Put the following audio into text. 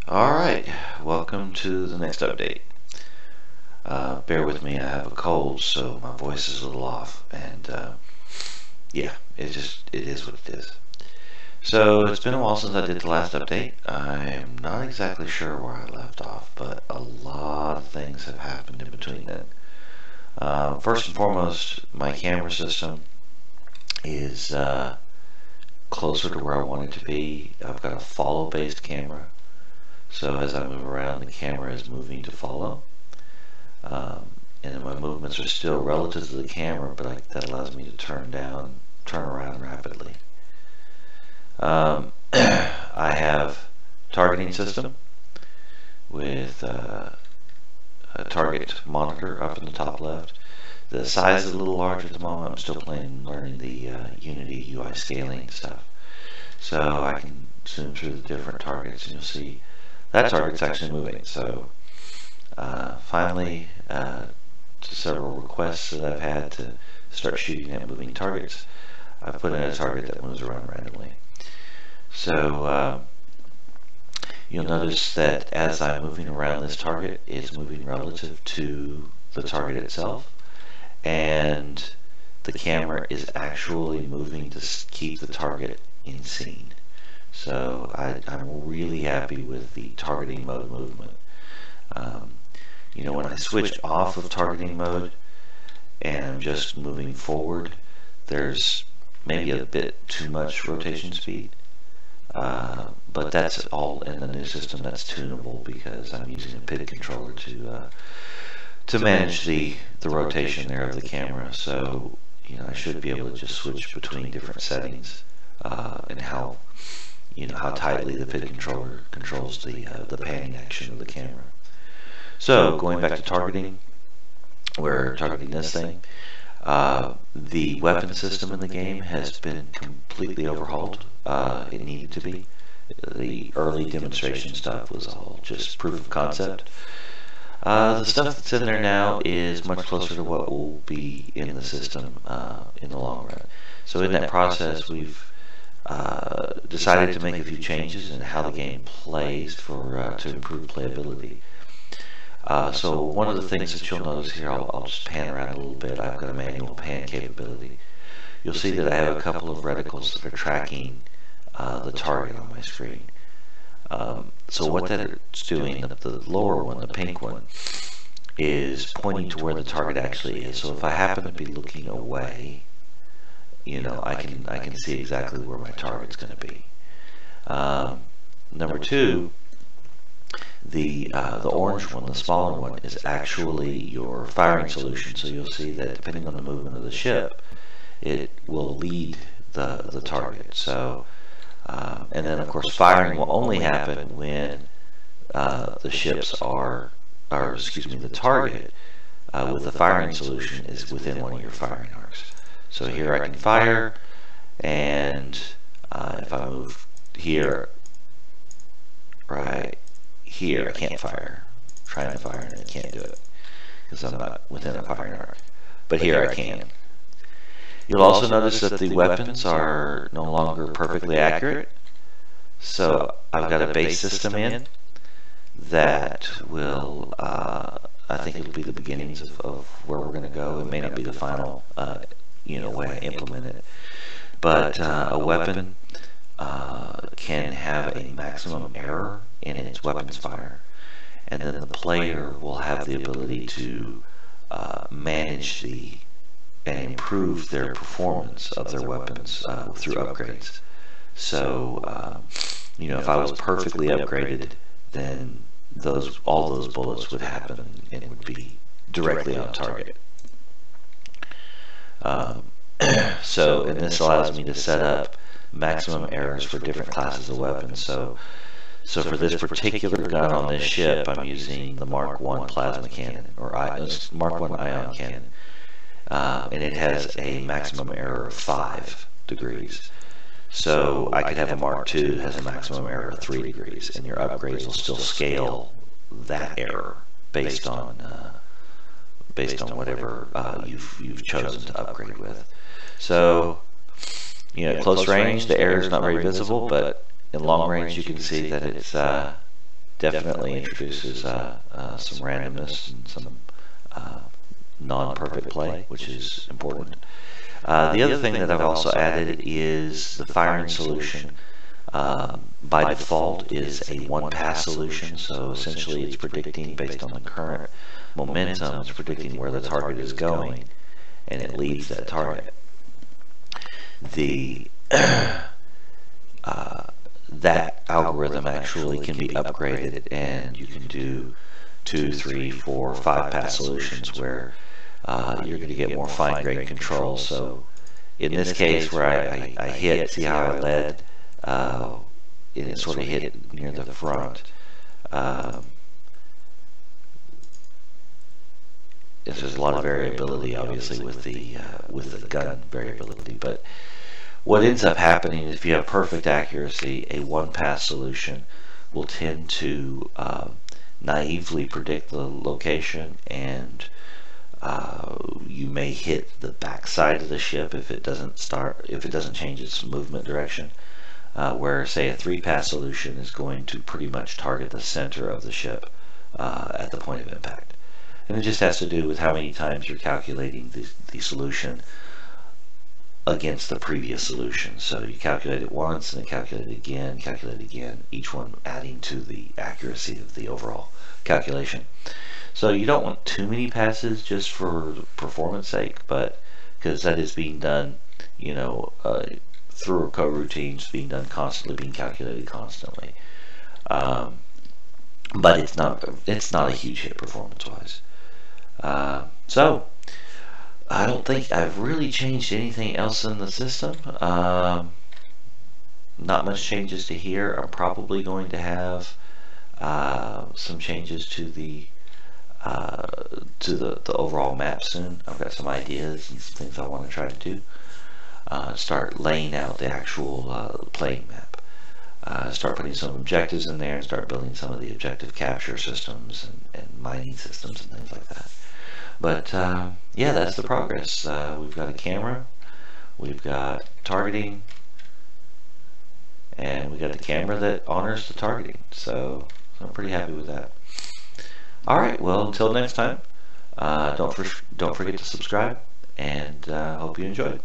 Alright, welcome to the next update. Bear with me, I have a cold, so my voice is a little off, and yeah, it is what it is. So, it's been a while since I did the last update. I'm not exactly sure where I left off, but a lot of things have happened in between then. First and foremost, my camera system is closer to where I want it to be. I've got a follow-based camera. So as I move around, the camera is moving to follow. And my movements are still relative to the camera, but that allows me to turn around rapidly. I have targeting system with a target monitor up in the top left. The size is a little larger at the moment. I'm still learning the Unity UI scaling stuff. So I can zoom through the different targets and you'll see that target's actually moving. So finally, to several requests that I've had to start shooting at moving targets, I've put in a target that moves around randomly. So you'll notice that as I'm moving around, this target is moving relative to the target itself, and the camera is actually moving to keep the target in scene. So I'm really happy with the targeting mode movement. When I switch off of targeting mode and I'm just moving forward, there's maybe a bit too much rotation speed. But that's all in the new system. That's tunable because I'm using a PID controller to manage the rotation there of the camera. So I should be able to just switch between different settings and how tightly the PID controller controls the panning action of the camera. So going back to targeting, we're targeting this thing. The weapon system in the game has been completely overhauled. It needed to be. The early demonstration stuff was all just proof of concept. The stuff that's in there now is much closer to what will be in the system in the long run. So in that process, we've decided to make a few changes in how the game plays to improve playability. So one of the things that you'll notice here, I'll just pan around a little bit. I've got a manual pan capability. You'll see that I have a couple of reticles that are tracking the target on my screen. So what that's doing, the lower one, the pink one, is pointing to where the target actually is. So if I happen to be looking away, I can see exactly where my target's going to be. Number two, the orange one, the smaller one, is actually your firing solution. So you'll see that depending on the movement of the ship, it will lead the target. So and then of course firing will only happen when the ships the target with the firing solution is within one of your firing arcs. So here I can fire, and if I move here, right here, I can't fire. I'm trying to fire and I can't do it because I'm not within a firing arc. But here I can. You'll also notice that the weapons are no longer perfectly accurate. So I've got a base system in that will, I think it'll be the beginnings of where we're going to go. It may not be the final, way I implement it. But a weapon can have a maximum error in its weapons fire, and then the player will have the ability to manage and improve their performance of their weapons through upgrades. So, if I was perfectly upgraded, then all those bullets would happen and would be directly on target. And this allows me to set up maximum errors for different classes of weapons. So for this particular gun on this ship, I'm using the Mark I plasma cannon, or Mark I ion cannon, and it has a maximum error of 5 degrees. So I could have a Mark II that has a maximum error of 3 degrees, and your upgrades will still scale that error based on whatever you've chosen to upgrade with. So at close range, the error is not very visible, but in long range, you can see that definitely introduces some randomness and some non-perfect play, which is important. The other thing that I've also added is the firing solution. By default is a one-pass solution, so essentially it's predicting based on the current momentum, it's predicting where the target is going, and it leads that target. The that algorithm actually can be upgraded, and you can do 2, 3, 4, 5 pass solutions where you're going to get more fine-grained control. So in this case where I hit, see how I led, and it sort of hit near the front. There's a lot of variability, obviously, with the gun variability, but what ends up happening is if you have perfect accuracy, a one-pass solution will tend to naively predict the location, and you may hit the backside of the ship if it doesn't change its movement direction. Where, say, a three-pass solution is going to pretty much target the center of the ship at the point of impact. And it just has to do with how many times you're calculating the solution against the previous solution. So you calculate it once, and then calculate it again, each one adding to the accuracy of the overall calculation. So you don't want too many passes just for performance sake, but because that is being done, through coroutines, being done constantly, being calculated constantly. But it's not a huge hit performance-wise. So I don't think I've really changed anything else in the system. Not much changes to here. I'm probably going to have some changes to the overall map soon. I've got some ideas and some things I want to try to do. Start laying out the actual playing map. Start putting some objectives in there and start building some of the objective capture systems and mining systems and things like that. But yeah, that's the progress. We've got a camera, we've got targeting, and we got the camera that honors the targeting. So I'm pretty happy with that. All right, well, until next time, don't forget to subscribe, and hope you enjoyed.